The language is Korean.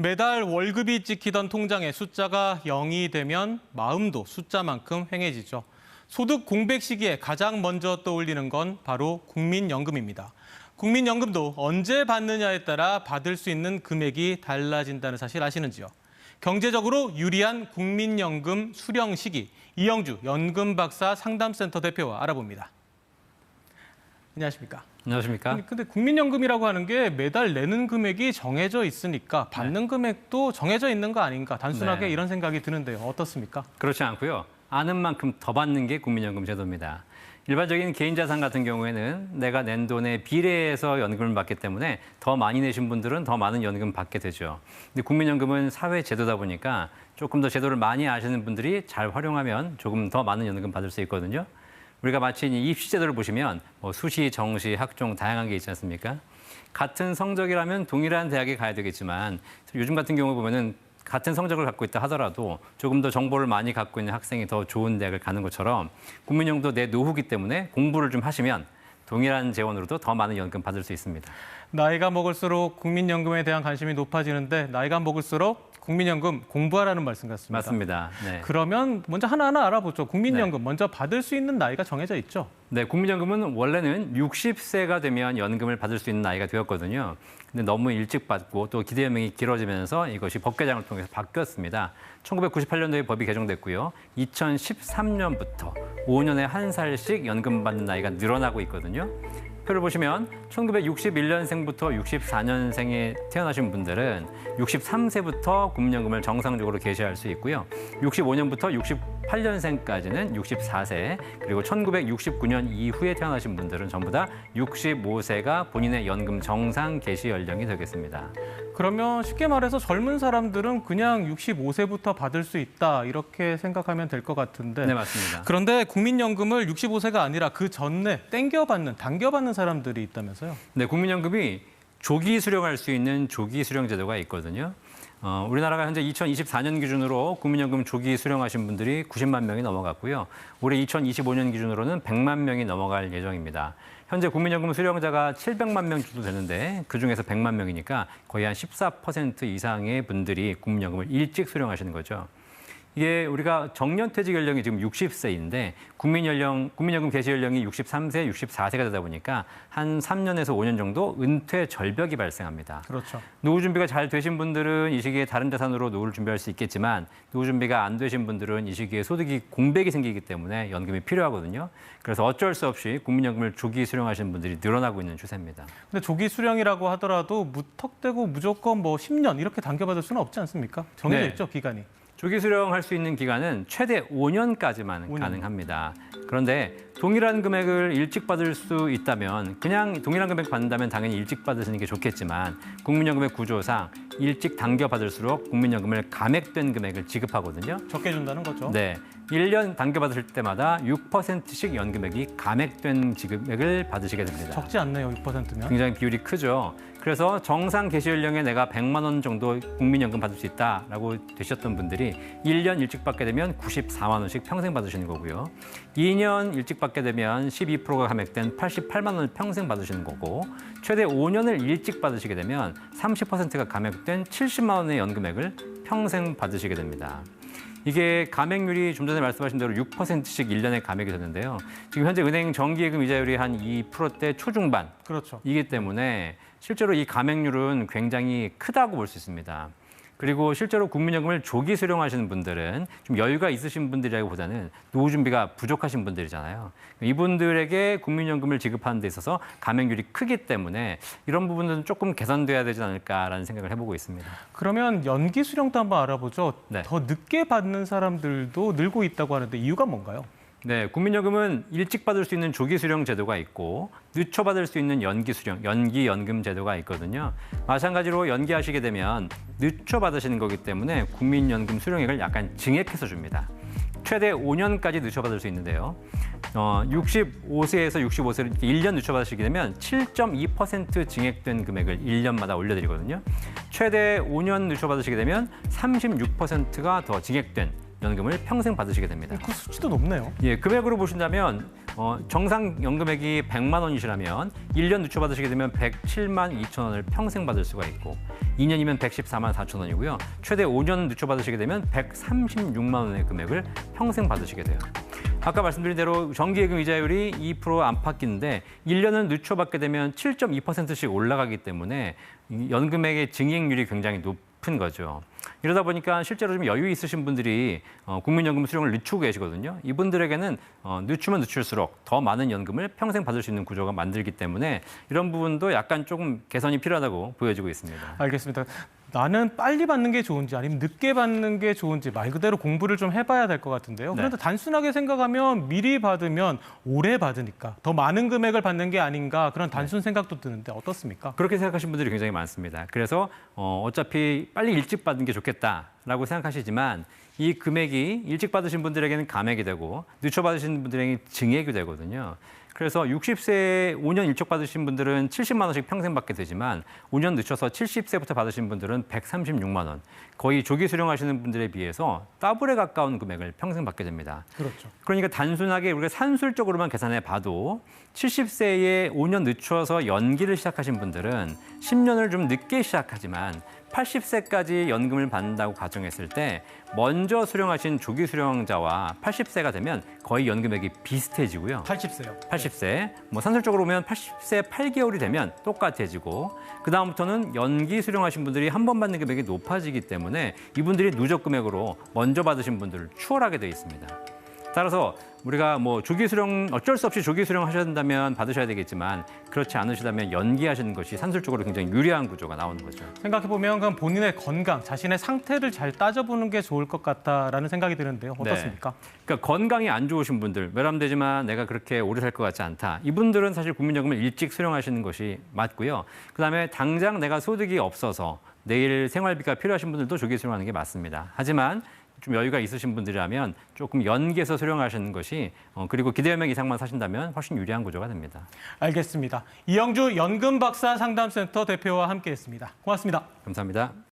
매달 월급이 찍히던 통장에 숫자가 0이 되면 마음도 숫자만큼 휑해지죠. 소득 공백 시기에 가장 먼저 떠올리는 건 바로 국민연금입니다. 국민연금도 언제 받느냐에 따라 받을 수 있는 금액이 달라진다는 사실 아시는지요? 경제적으로 유리한 국민연금 수령 시기, 이영주 연금박사 상담센터 대표와 알아봅니다. 안녕하십니까? 안녕하십니까? 근데 국민연금이라고 하는 게 매달 내는 금액이 정해져 있으니까 받는 금액도 정해져 있는 거 아닌가? 단순하게 이런 생각이 드는데요. 어떻습니까? 그렇지 않고요. 아는 만큼 더 받는 게 국민연금 제도입니다. 일반적인 개인 자산 같은 경우에는 내가 낸 돈에 비례해서 연금을 받기 때문에 더 많이 내신 분들은 더 많은 연금 받게 되죠. 근데 국민연금은 사회 제도다 보니까 조금 더 제도를 많이 아시는 분들이 잘 활용하면 조금 더 많은 연금 받을 수 있거든요. 우리가 마치 입시 제도를 보시면 수시, 정시, 학종 다양한 게 있지 않습니까? 같은 성적이라면 동일한 대학에 가야 되겠지만 요즘 같은 경우 보면은 같은 성적을 갖고 있다 하더라도 조금 더 정보를 많이 갖고 있는 학생이 더 좋은 대학을 가는 것처럼 국민연금도 내 노후기 때문에 공부를 좀 하시면 동일한 재원으로도 더 많은 연금 받을 수 있습니다. 나이가 먹을수록 국민연금에 대한 관심이 높아지는데 나이가 먹을수록 국민연금 공부하라는 말씀 같습니다. 맞습니다. 네. 그러면 먼저 하나하나 알아보죠. 국민연금 먼저 받을 수 있는 나이가 정해져 있죠? 네, 국민연금은 원래는 60세가 되면 연금을 받을 수 있는 나이가 되었거든요. 근데 너무 일찍 받고 또 기대 연명이 길어지면서 이것이 법 개정을 통해서 바뀌었습니다. 1998년도에 법이 개정됐고요. 2013년부터 5년에 한 살씩 연금 받는 나이가 늘어나고 있거든요. 표를 보시면 1961년생부터 64년생에 태어나신 분들은 63세부터 국민연금을 정상적으로 개시할 수 있고요. 65년부터 68년생까지는 64세, 그리고 1969년 이후에 태어나신 분들은 전부 다 65세가 본인의 연금 정상 개시 연령이 되겠습니다. 그러면 쉽게 말해서 젊은 사람들은 그냥 65세부터 받을 수 있다 이렇게 생각하면 될 것 같은데. 네, 맞습니다. 그런데 국민연금을 65세가 아니라 그 전에 땡겨받는, 당겨받는 사람들이 있다면서요? 네, 국민연금이 조기 수령할 수 있는 조기 수령 제도가 있거든요. 우리나라가 현재 2024년 기준으로 국민연금 조기 수령하신 분들이 90만 명이 넘어갔고요. 올해 2025년 기준으로는 100만 명이 넘어갈 예정입니다. 현재 국민연금 수령자가 700만 명 정도 되는데 그중에서 100만 명이니까 거의 한 14% 이상의 분들이 국민연금을 일찍 수령하시는 거죠. 이게 우리가 정년퇴직 연령이 지금 60세인데 국민연금 개시 연령이 63세, 64세가 되다 보니까 한 3년에서 5년 정도 은퇴 절벽이 발생합니다. 그렇죠. 노후 준비가 잘 되신 분들은 이 시기에 다른 자산으로 노후를 준비할 수 있겠지만 노후 준비가 안 되신 분들은 이 시기에 소득이 공백이 생기기 때문에 연금이 필요하거든요. 그래서 어쩔 수 없이 국민연금을 조기 수령하시는 분들이 늘어나고 있는 추세입니다. 근데 조기 수령이라고 하더라도 무턱대고 무조건 10년 이렇게 당겨받을 수는 없지 않습니까? 정해져 있죠, 기간이. 조기 수령할 수 있는 기간은 최대 5년까지만 가능합니다. 그런데 동일한 금액을 일찍 받을 수 있다면 그냥 동일한 금액 받는다면 당연히 일찍 받으시는 게 좋겠지만 국민연금의 구조상 일찍 당겨 받을수록 국민연금을 감액된 금액을 지급하거든요. 적게 준다는 거죠. 네. 1년 당겨 받을 때마다 6%씩 연금액이 감액된 지급액을 받으시게 됩니다. 적지 않네요, 6%면. 굉장히 비율이 크죠. 그래서 정상 개시 연령에 내가 100만 원 정도 국민연금 받을 수 있다라고 되셨던 분들이 1년 일찍 받게 되면 94만 원씩 평생 받으시는 거고요. 2년 일찍 받게 되면 12%가 감액된 88만 원을 평생 받으시는 거고 최대 5년을 일찍 받으시게 되면 30%가 감액된 70만 원의 연금액을 평생 받으시게 됩니다. 이게 감액률이 좀 전에 말씀하신 대로 6%씩 1년에 감액이 되는데요. 지금 현재 은행 정기예금 이자율이 한 2%대 초중반. 그렇죠. 이기 때문에 실제로 이 감액률은 굉장히 크다고 볼 수 있습니다. 그리고 실제로 국민연금을 조기 수령하시는 분들은 좀 여유가 있으신 분들이라기보다는 노후 준비가 부족하신 분들이잖아요. 이분들에게 국민연금을 지급하는 데 있어서 감액률이 크기 때문에 이런 부분들은 조금 개선돼야 되지 않을까라는 생각을 해보고 있습니다. 그러면 연기 수령도 한번 알아보죠. 네. 더 늦게 받는 사람들도 늘고 있다고 하는데 이유가 뭔가요? 네, 국민연금은 일찍 받을 수 있는 조기 수령 제도가 있고 늦춰 받을 수 있는 연기 수령, 연기 연금 제도가 있거든요. 마찬가지로 연기하시게 되면 늦춰 받으시는 거기 때문에 국민연금 수령액을 약간 증액해서 줍니다. 최대 5년까지 늦춰 받을 수 있는데요. 65세에서 65세를 1년 늦춰 받으시게 되면 7.2% 증액된 금액을 1년마다 올려드리거든요. 최대 5년 늦춰 받으시게 되면 36%가 더 증액된 연금을 평생 받으시게 됩니다. 그 수치도 높네요. 예, 금액으로 보신다면 정상 연금액이 100만 원이시라면 1년 늦춰 받으시게 되면 107만 2천 원을 평생 받을 수가 있고 2년이면 114만 4천 원이고요. 최대 5년 늦춰 받으시게 되면 136만 원의 금액을 평생 받으시게 돼요. 아까 말씀드린 대로 정기예금 이자율이 2% 안팎인데 1년을 늦춰 받게 되면 7.2%씩 올라가기 때문에 연금액의 증액률이 굉장히 높은 거죠. 이러다 보니까 실제로 좀 여유 있으신 분들이 국민연금 수령을 늦추고 계시거든요. 이분들에게는 늦추면 늦출수록 더 많은 연금을 평생 받을 수 있는 구조가 만들기 때문에 이런 부분도 약간 조금 개선이 필요하다고 보여지고 있습니다. 알겠습니다. 나는 빨리 받는 게 좋은지 아니면 늦게 받는 게 좋은지 말 그대로 공부를 좀 해봐야 될 것 같은데요. 그런데 단순하게 생각하면 미리 받으면 오래 받으니까 더 많은 금액을 받는 게 아닌가 그런 단순 생각도 드는데 어떻습니까? 그렇게 생각하시는 분들이 굉장히 많습니다. 그래서 어차피 빨리 일찍 받는 게 좋겠다라고 생각하시지만 이 금액이 일찍 받으신 분들에게는 감액이 되고 늦춰 받으신 분들에게는 증액이 되거든요. 그래서 60세에 5년 일찍 받으신 분들은 70만 원씩 평생 받게 되지만 5년 늦춰서 70세부터 받으신 분들은 136만 원. 거의 조기 수령하시는 분들에 비해서 더블에 가까운 금액을 평생 받게 됩니다. 그렇죠. 그러니까 단순하게 우리가 산술적으로만 계산해 봐도 70세에 5년 늦춰서 연기를 시작하신 분들은 10년을 좀 늦게 시작하지만 80세까지 연금을 받는다고 가정했을 때 먼저 수령하신 조기 수령자와 80세가 되면 거의 연금액이 비슷해지고요. 80세요. 80세, 산술적으로 보면 80세 8개월이 되면 똑같아지고 그다음부터는 연기 수령하신 분들이 한 번 받는 금액이 높아지기 때문에 이분들이 누적 금액으로 먼저 받으신 분들을 추월하게 돼 있습니다. 따라서 우리가 조기 수령 어쩔 수 없이 조기 수령 하셔야 된다면 받으셔야 되겠지만 그렇지 않으시다면 연기하시는 것이 산술적으로 굉장히 유리한 구조가 나오는 거죠. 생각해보면 그럼 본인의 건강, 자신의 상태를 잘 따져보는 게 좋을 것 같다라는 생각이 드는데요. 어떻습니까? 네. 그러니까 건강이 안 좋으신 분들, 외람되지만 내가 그렇게 오래 살 것 같지 않다. 이분들은 사실 국민연금을 일찍 수령하시는 것이 맞고요. 그다음에 당장 내가 소득이 없어서 내일 생활비가 필요하신 분들도 조기 수령하는 게 맞습니다. 하지만 좀 여유가 있으신 분들이라면 조금 연기해서 수령하시는 것이 그리고 기대연명 이상만 사신다면 훨씬 유리한 구조가 됩니다. 알겠습니다. 이영주 연금박사 상담센터 대표와 함께했습니다. 고맙습니다. 감사합니다.